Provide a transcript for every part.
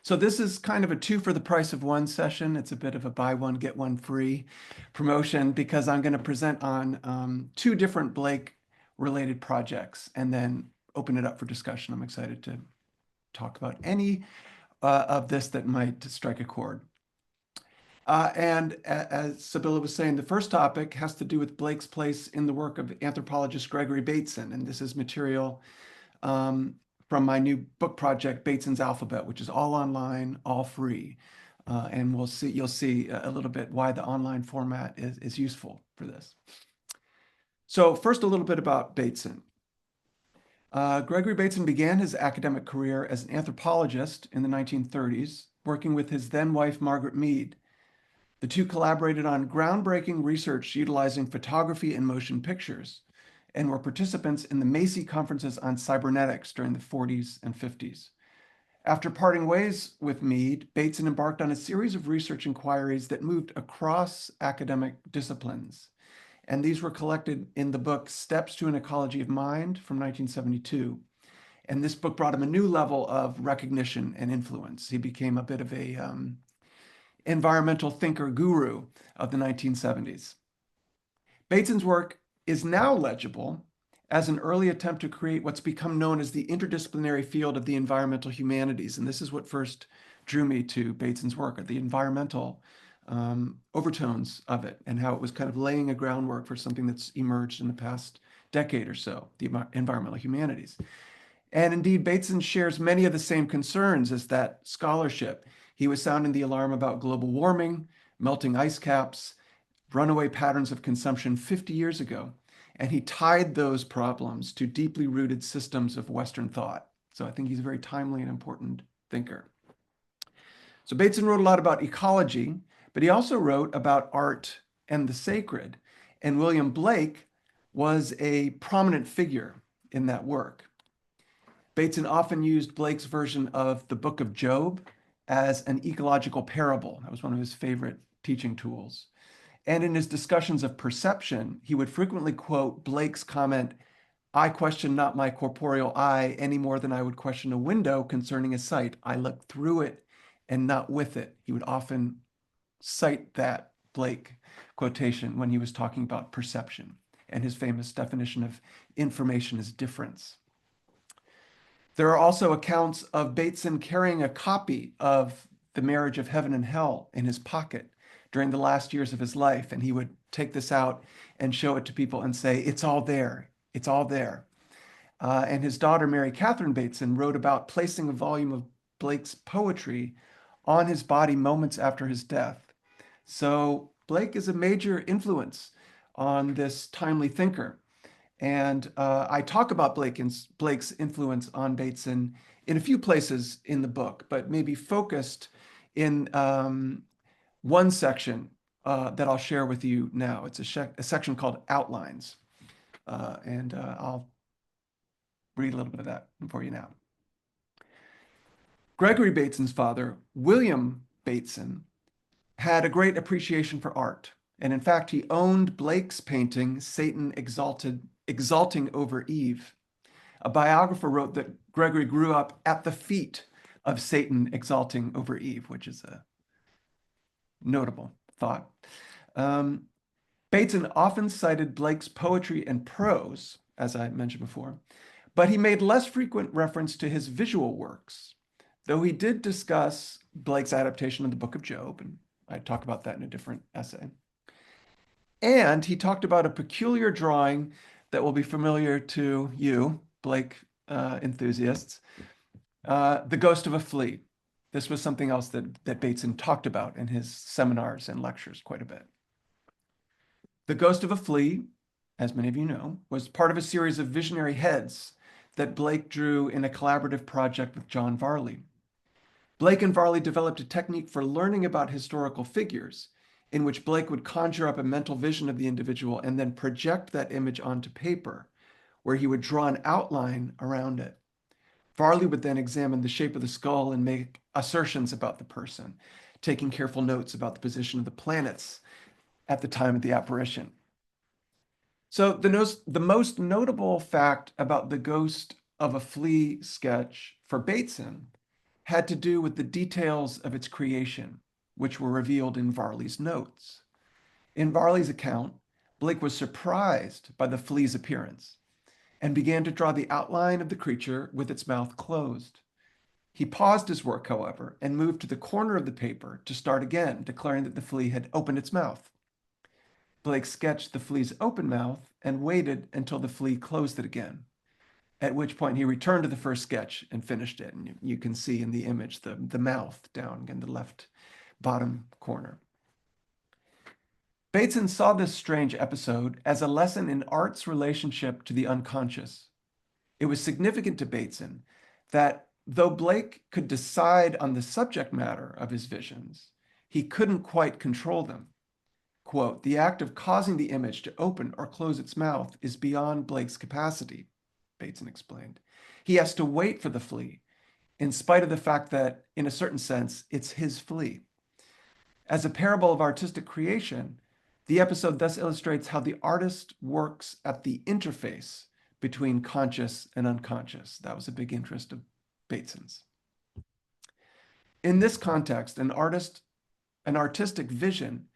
So this is kind of a two for the price of one session. It's a bit of a buy one, get one free promotion because I'm going to present on two different Blake-related projects and then open it up for discussion. I'm excited to talk about any of this that might strike a chord. And as Sibylla was saying, the first topic has to do with Blake's place in the work of anthropologist Gregory Bateson. And this is material from my new book project, Bateson's Alphabet, which is all online, all free. And you'll see a little bit why the online format is useful for this. So first, a little bit about Bateson. Gregory Bateson began his academic career as an anthropologist in the 1930s, working with his then wife, Margaret Mead. The two collaborated on groundbreaking research utilizing photography and motion pictures, and were participants in the Macy conferences on cybernetics during the 40s and 50s. After parting ways with Mead, Bateson embarked on a series of research inquiries that moved across academic disciplines, and these were collected in the book Steps to an Ecology of Mind from 1972. And this book brought him a new level of recognition and influence. He became a bit of a environmental thinker guru of the 1970s. Bateson's work is now legible as an early attempt to create what's become known as the interdisciplinary field of the environmental humanities. And this is what first drew me to Bateson's work, the environmental overtones of it, and how it was kind of laying a groundwork for something that's emerged in the past decade or so, the environmental humanities. And indeed, Bateson shares many of the same concerns as that scholarship. He was sounding the alarm about global warming, melting ice caps, runaway patterns of consumption 50 years ago, and he tied those problems to deeply rooted systems of Western thought. So I think he's a very timely and important thinker. So Bateson wrote a lot about ecology, but he also wrote about art and the sacred, and William Blake was a prominent figure in that work. Bateson often used Blake's version of the Book of Job as an ecological parable. That was one of his favorite teaching tools. And in his discussions of perception, he would frequently quote Blake's comment, "I question not my corporeal eye any more than I would question a window concerning a sight. I look through it and not with it." He would often cite that Blake quotation when he was talking about perception and his famous definition of information as difference. There are also accounts of Bateson carrying a copy of The Marriage of Heaven and Hell in his pocket during the last years of his life, and he would take this out and show it to people and say, "It's all there, it's all there." And his daughter, Mary Catherine Bateson, wrote about placing a volume of Blake's poetry on his body moments after his death. So Blake is a major influence on this timely thinker. And I talk about Blake's influence on Bateson in a few places in the book, but maybe focused in one section that I'll share with you now. It's a section called Outlines. And I'll read a little bit of that for you now. Gregory Bateson's father, William Bateson, had a great appreciation for art. And in fact, he owned Blake's painting, Satan Exalting Over Eve. A biographer wrote that Gregory grew up at the feet of Satan exalting over Eve, which is a notable thought. Bateson often cited Blake's poetry and prose, as I mentioned before, but he made less frequent reference to his visual works, though he did discuss Blake's adaptation of the Book of Job, and I talk about that in a different essay. And he talked about a peculiar drawing that will be familiar to you, Blake enthusiasts, The Ghost of a Flea. This was something else that Bateson talked about in his seminars and lectures quite a bit. The Ghost of a Flea, as many of you know, was part of a series of visionary heads that Blake drew in a collaborative project with John Varley. Blake and Varley developed a technique for learning about historical figures in which Blake would conjure up a mental vision of the individual and then project that image onto paper, where he would draw an outline around it. Varley would then examine the shape of the skull and make assertions about the person, taking careful notes about the position of the planets at the time of the apparition. So the most notable fact about the Ghost of a Flea sketch for Bateson had to do with the details of its creation, which were revealed in Varley's notes. In Varley's account, Blake was surprised by the flea's appearance and began to draw the outline of the creature with its mouth closed. He paused his work, however, and moved to the corner of the paper to start again, declaring that the flea had opened its mouth. Blake sketched the flea's open mouth and waited until the flea closed it again, at which point he returned to the first sketch and finished it. And you can see in the image the mouth down in the left bottom corner. Bateson saw this strange episode as a lesson in art's relationship to the unconscious. It was significant to Bateson that though Blake could decide on the subject matter of his visions, he couldn't quite control them. Quote, "The act of causing the image to open or close its mouth is beyond Blake's capacity," Bateson explained. He has to wait for the flea, in spite of the fact that, in a certain sense, it's his flea. As a parable of artistic creation, the episode thus illustrates how the artist works at the interface between conscious and unconscious. That was a big interest of Bateson's. In this context, an artistic vision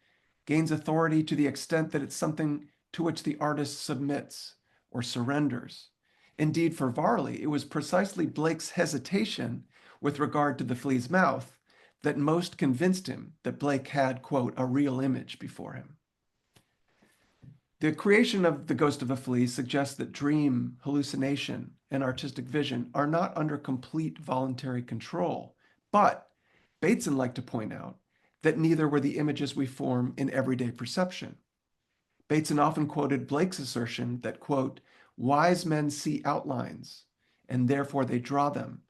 gains authority to the extent that it's something to which the artist submits or surrenders. Indeed, for Varley, it was precisely Blake's hesitation with regard to the flea's mouth that most convinced him that Blake had, quote, "a real image" before him. The creation of The Ghost of a Flea suggests that dream, hallucination, and artistic vision are not under complete voluntary control, but Bateson liked to point out that neither were the images we form in everyday perception. Bateson often quoted Blake's assertion that, quote, "wise men see outlines, and therefore they draw them,"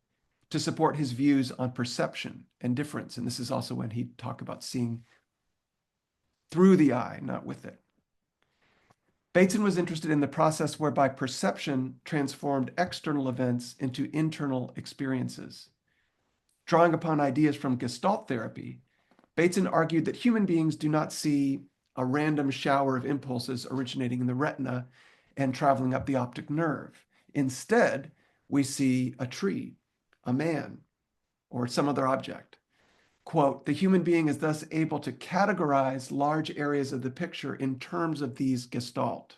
to support his views on perception and difference. And this is also when he'd talk about seeing through the eye, not with it. Bateson was interested in the process whereby perception transformed external events into internal experiences. Drawing upon ideas from Gestalt therapy, Bateson argued that human beings do not see a random shower of impulses originating in the retina and traveling up the optic nerve. Instead, we see a tree, a man, or some other object. Quote, "The human being is thus able to categorize large areas of the picture in terms of these gestalt.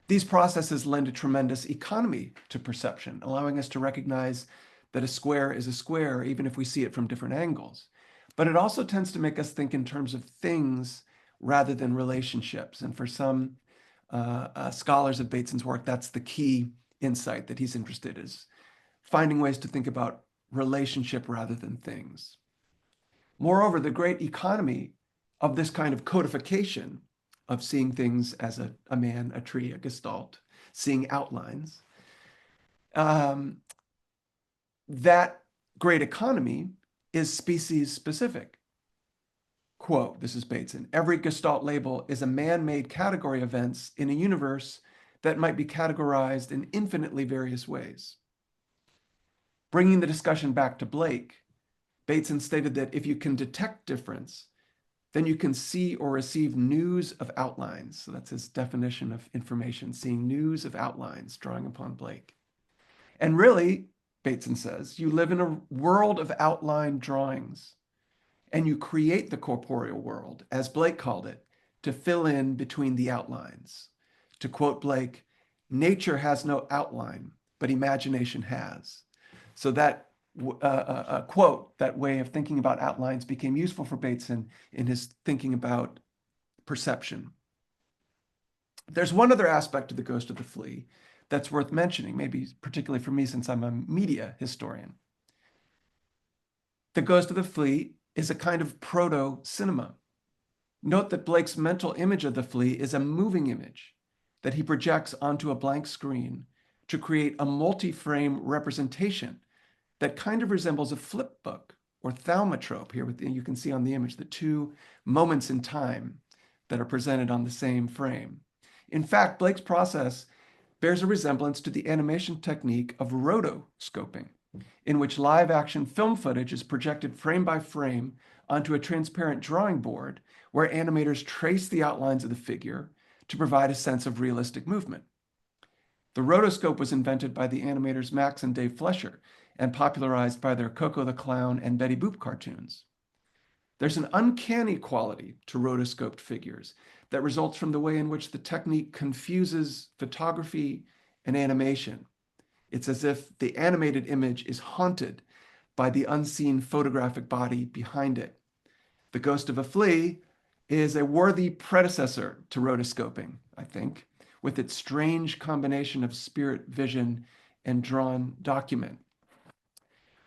These processes lend a tremendous economy to perception, allowing us to recognize that a square is a square, even if we see it from different angles. But it also tends to make us think in terms of things rather than relationships." And for some scholars of Bateson's work, that's the key insight that he's interested in, is finding ways to think about relationship rather than things. Moreover, the great economy of this kind of codification of seeing things as a man, a tree, a gestalt, seeing outlines, that great economy is species specific. Quote, this is Bateson, "Every gestalt label is a man-made category of events in a universe that might be categorized in infinitely various ways." Bringing the discussion back to Blake, Bateson stated that if you can detect difference, then you can see or receive news of outlines. So that's his definition of information, seeing news of outlines, drawing upon Blake. And really, Bateson says, you live in a world of outline drawings, and you create the corporeal world, as Blake called it, to fill in between the outlines. To quote Blake, "Nature has no outline, but imagination has." So that quote, that way of thinking about outlines, became useful for Bateson in his thinking about perception. There's one other aspect of The Ghost of the Flea that's worth mentioning, maybe particularly for me since I'm a media historian. The Ghost of the Flea is a kind of proto-cinema. Note that Blake's mental image of the flea is a moving image that he projects onto a blank screen to create a multi-frame representation that kind of resembles a flip book or thaumatrope. Here you can see on the image the two moments in time that are presented on the same frame. In fact, Blake's process bears a resemblance to the animation technique of rotoscoping, in which live action film footage is projected frame by frame onto a transparent drawing board where animators trace the outlines of the figure to provide a sense of realistic movement. The rotoscope was invented by the animators Max and Dave Fleischer and popularized by their Coco the Clown and Betty Boop cartoons. There's an uncanny quality to rotoscoped figures that results from the way in which the technique confuses photography and animation. It's as if the animated image is haunted by the unseen photographic body behind it. The Ghost of a Flea is a worthy predecessor to rotoscoping, I think, with its strange combination of spirit vision and drawn document.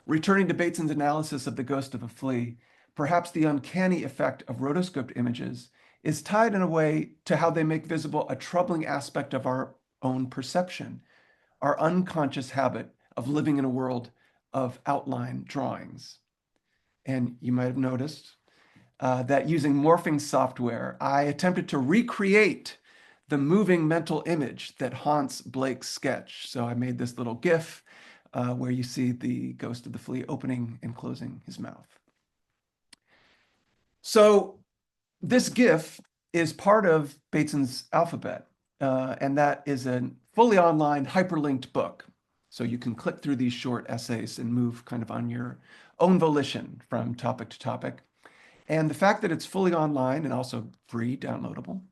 Returning to Bateson's analysis of The Ghost of a Flea, perhaps the uncanny effect of rotoscoped images is tied in a way to how they make visible a troubling aspect of our own perception, our unconscious habit of living in a world of outline drawings. And you might have noticed that using morphing software, I attempted to recreate the moving mental image that haunts Blake's sketch. So I made this little GIF where you see the ghost of the flea opening and closing his mouth. So this GIF is part of Bateson's alphabet, and that is a fully online hyperlinked book. So you can click through these short essays and move kind of on your own volition from topic to topic. And the fact that it's fully online and also free, downloadable,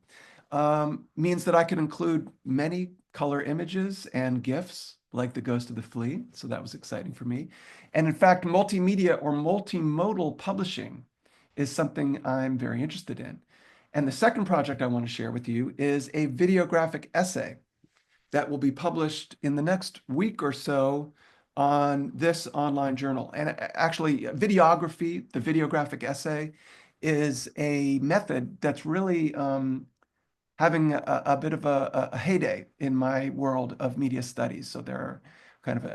means that I can include many color images and GIFs like the Ghost of the Flea. So that was exciting for me. And in fact, multimedia or multimodal publishing is something I'm very interested in. And the second project I want to share with you is a videographic essay that will be published in the next week or so on this online journal. And actually, videography, the videographic essay, is a method that's really having a bit of a heyday in my world of media studies. So there are kind of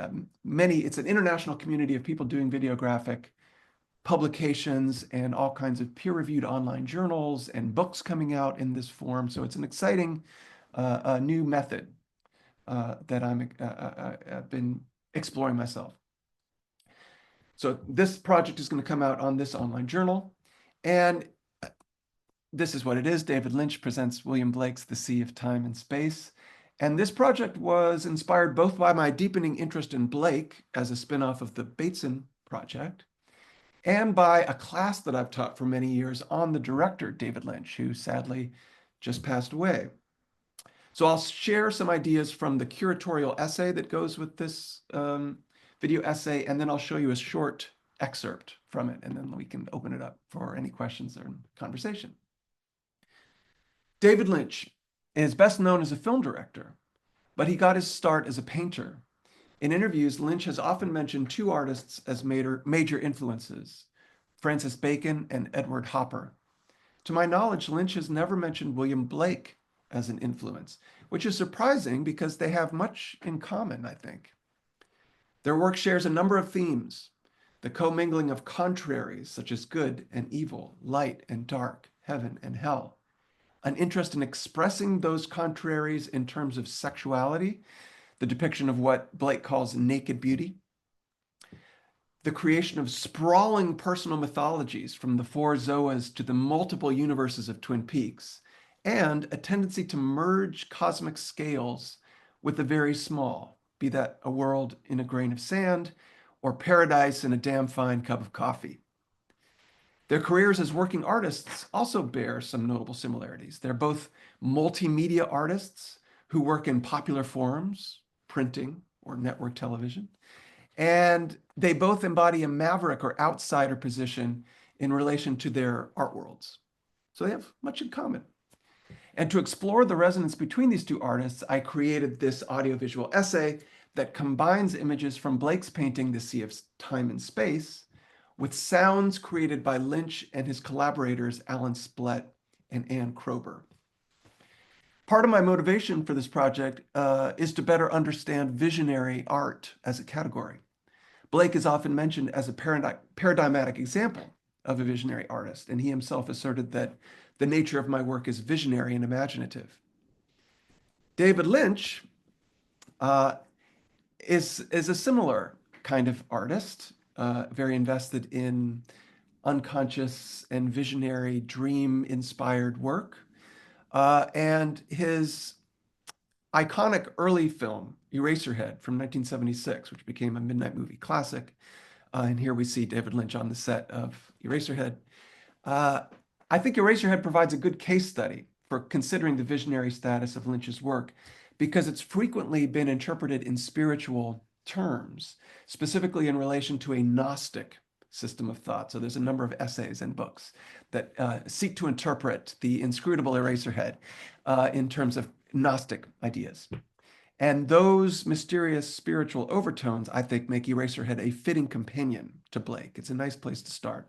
it's an international community of people doing videographic publications and all kinds of peer-reviewed online journals and books coming out in this form. So it's an exciting new method that I've been exploring myself. So this project is going to come out on this online journal. And this is what it is. David Lynch presents William Blake's The Sea of Time and Space. And this project was inspired both by my deepening interest in Blake as a spinoff of the Bateson project, and by a class that I've taught for many years on the director, David Lynch, who sadly just passed away. So I'll share some ideas from the curatorial essay that goes with this video essay, and then I'll show you a short excerpt from it, and then we can open it up for any questions or conversation. David Lynch is best known as a film director, but he got his start as a painter. In interviews, Lynch has often mentioned two artists as major influences, Francis Bacon and Edward Hopper. To my knowledge, Lynch has never mentioned William Blake as an influence, which is surprising because they have much in common, I think. Their work shares a number of themes, the commingling of contraries such as good and evil, light and dark, heaven and hell, an interest in expressing those contraries in terms of sexuality, the depiction of what Blake calls naked beauty, the creation of sprawling personal mythologies from the four Zoas to the multiple universes of Twin Peaks, and a tendency to merge cosmic scales with the very small, be that a world in a grain of sand or paradise in a damn fine cup of coffee. Their careers as working artists also bear some notable similarities. They're both multimedia artists who work in popular forums, printing or network television, and they both embody a maverick or outsider position in relation to their art worlds. So they have much in common. And to explore the resonance between these two artists, I created this audiovisual essay that combines images from Blake's painting, The Sea of Time and Space, with sounds created by Lynch and his collaborators, Alan Splett and Ann Kroeber. Part of my motivation for this project is to better understand visionary art as a category. Blake is often mentioned as a paradigmatic example of a visionary artist, and he himself asserted that the nature of my work is visionary and imaginative. David Lynch is a similar kind of artist, very invested in unconscious and visionary dream-inspired work. And his iconic early film, Eraserhead from 1976, which became a midnight movie classic. And here we see David Lynch on the set of Eraserhead. I think Eraserhead provides a good case study for considering the visionary status of Lynch's work because it's frequently been interpreted in spiritual terms, specifically in relation to a Gnostic system of thought. So there's a number of essays and books that seek to interpret the inscrutable Eraserhead in terms of Gnostic ideas. And those mysterious spiritual overtones, I think, make Eraserhead a fitting companion to Blake. It's a nice place to start.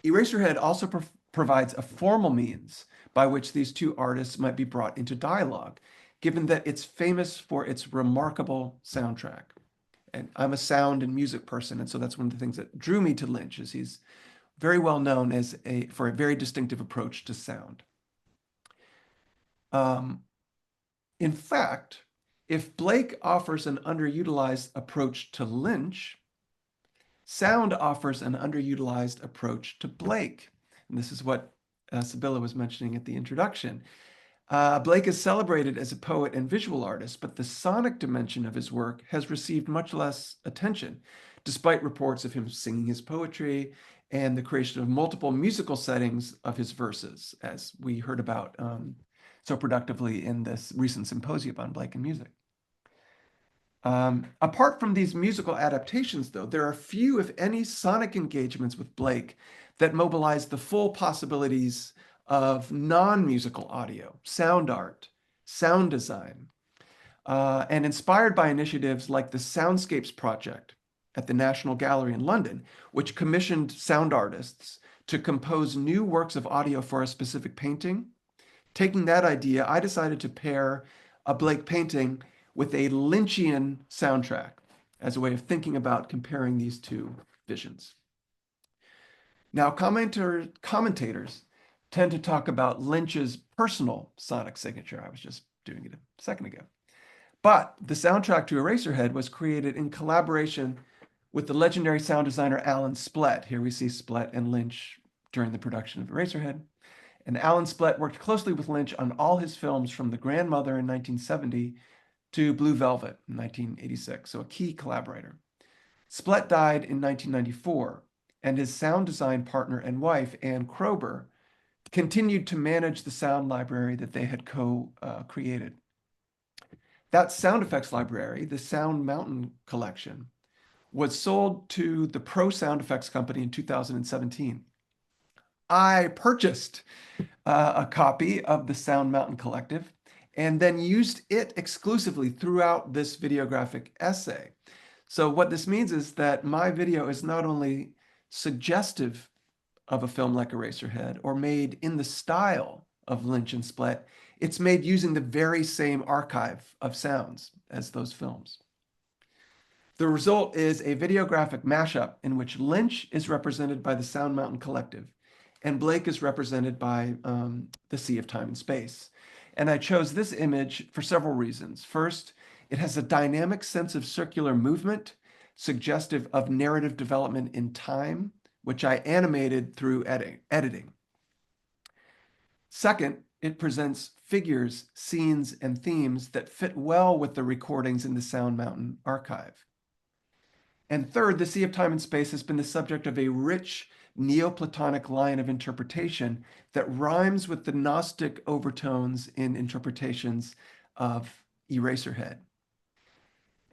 Eraserhead also provides a formal means by which these two artists might be brought into dialogue, given that it's famous for its remarkable soundtrack. And I'm a sound and music person, and so that's one of the things that drew me to Lynch, is he's very well known for a very distinctive approach to sound. In fact, if Blake offers an underutilized approach to Lynch, sound offers an underutilized approach to Blake. And this is what Sibylla was mentioning at the introduction. Blake is celebrated as a poet and visual artist, but the sonic dimension of his work has received much less attention, despite reports of him singing his poetry and the creation of multiple musical settings of his verses, as we heard about so productively in this recent symposium on Blake and music. Apart from these musical adaptations, though, there are few, if any, sonic engagements with Blake that mobilize the full possibilities of non-musical audio, sound art, sound design, and inspired by initiatives like the Soundscapes Project at the National Gallery in London, which commissioned sound artists to compose new works of audio for a specific painting. Taking that idea, I decided to pair a Blake painting with a Lynchian soundtrack as a way of thinking about comparing these two visions. Now, commentators tend to talk about Lynch's personal sonic signature. I was just doing it a second ago. But the soundtrack to Eraserhead was created in collaboration with the legendary sound designer Alan Splett. Here we see Splett and Lynch during the production of Eraserhead. And Alan Splett worked closely with Lynch on all his films from The Grandmother in 1970 to Blue Velvet in 1986, so a key collaborator. Splett died in 1994, and his sound design partner and wife, Ann Kroeber, continued to manage the sound library that they had co-created. That sound effects library, the Sound Mountain Collection, was sold to the Pro Sound Effects Company in 2017. I purchased a copy of the Sound Mountain Collective and then used it exclusively throughout this videographic essay. So what this means is that my video is not only suggestive of a film like Eraserhead or made in the style of Lynch and Splett, it's made using the very same archive of sounds as those films. The result is a videographic mashup in which Lynch is represented by the Sound Mountain Collective and Blake is represented by the Sea of Time and Space. And I chose this image for several reasons. First, it has a dynamic sense of circular movement, suggestive of narrative development in time, which I animated through editing. Second, it presents figures, scenes, and themes that fit well with the recordings in the Sound Mountain archive. And third, the Sea of Time and Space has been the subject of a rich Neoplatonic line of interpretation that rhymes with the Gnostic overtones in interpretations of Eraserhead.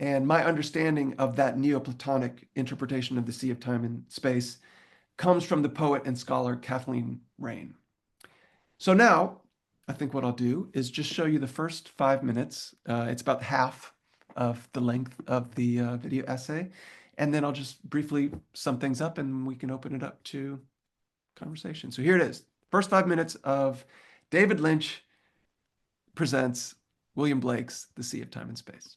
And my understanding of that Neoplatonic interpretation of the Sea of Time and Space comes from the poet and scholar Kathleen Rain. So now, I think what I'll do is just show you the first 5 minutes. It's about half of the length of the video essay. And then I'll just briefly sum things up and we can open it up to conversation. So here it is. First 5 minutes of David Lynch presents William Blake's The Sea of Time and Space.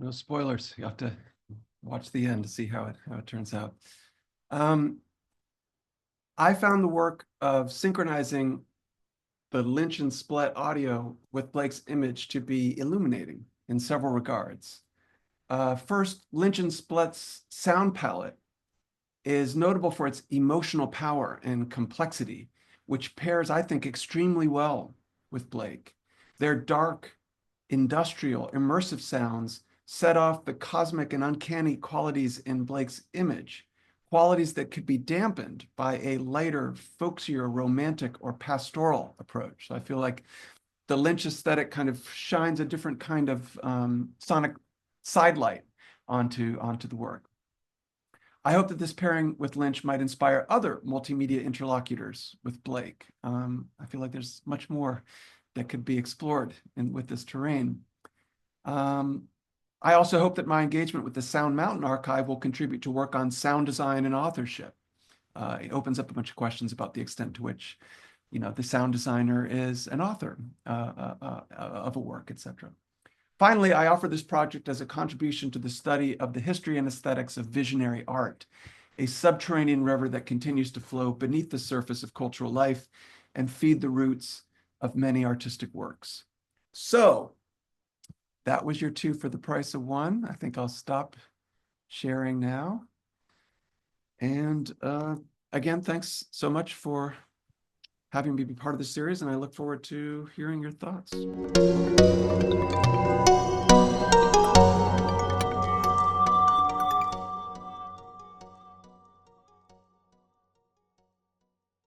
no spoilers. You have to watch the end to see how it turns out. I found the work of synchronizing the Lynch and Splet audio with Blake's image to be illuminating in several regards. First, Lynch and Splet's sound palette is notable for its emotional power and complexity, which pairs, I think, extremely well with Blake. Their dark, industrial, immersive sounds set off the cosmic and uncanny qualities in Blake's image, qualities that could be dampened by a lighter, folksier, romantic, or pastoral approach. So I feel like the Lynch aesthetic kind of shines a different kind of sonic sidelight onto the work. I hope that this pairing with Lynch might inspire other multimedia interlocutors with Blake. I feel like there's much more that could be explored with this terrain. I also hope that my engagement with the Sound Mountain Archive will contribute to work on sound design and authorship. It opens up a bunch of questions about the extent to which, the sound designer is an author of a work, etc. Finally, I offer this project as a contribution to the study of the history and aesthetics of visionary art, a subterranean river that continues to flow beneath the surface of cultural life and feed the roots of many artistic works. So that was your 2 for the price of 1. I think I'll stop sharing now. And again, thanks so much for having me be part of the series, and I look forward to hearing your thoughts.